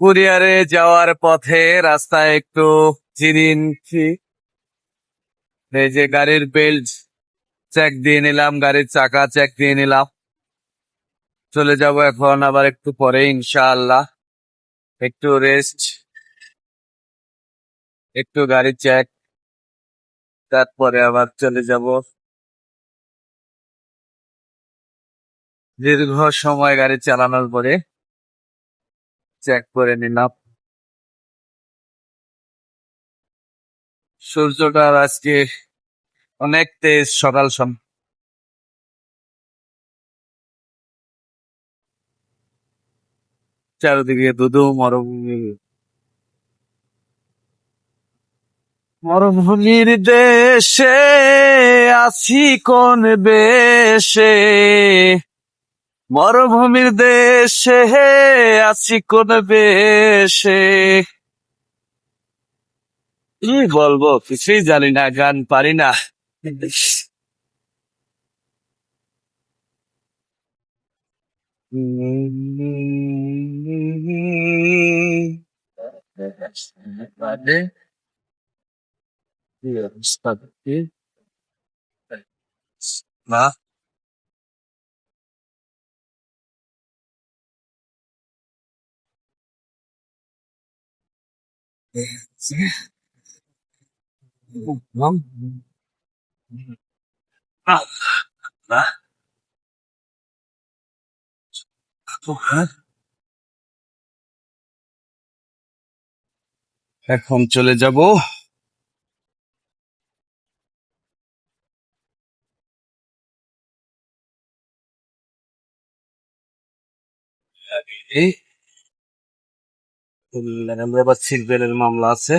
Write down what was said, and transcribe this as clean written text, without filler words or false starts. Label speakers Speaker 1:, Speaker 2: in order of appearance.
Speaker 1: কুরিয়ারে যাওয়ার পথে রাস্তায় একটু জিরিনছি। এই যে গাড়ির বেল্ট চেক দিয়ে নিলাম, গাড়ির চাকা চেক দিয়ে নিলাম। চলে যাব এখন আবার একটু পরে ইনশাআল্লাহ। একটু রেস্ট, একটু গাড়ি চেক, তারপরে আবার চলে যাব। দীর্ঘ সময় গাড়ি চালানোর পরে চেক করে নিলাম। সূর্যটা আজকে অনেক তেজ সকাল সময়। চারিদিকে ধুধু মরুভূমি, মরুভূমির দেশে আছি কোন বেশে, মরুভূমির দেশে আছি কোন বেশে। কি বলবো, কিছুই জানি না, গান পারি না। না, না, এখন চলে যাব। এই আমরা এবার সিট বেল্টের মামলা আছে।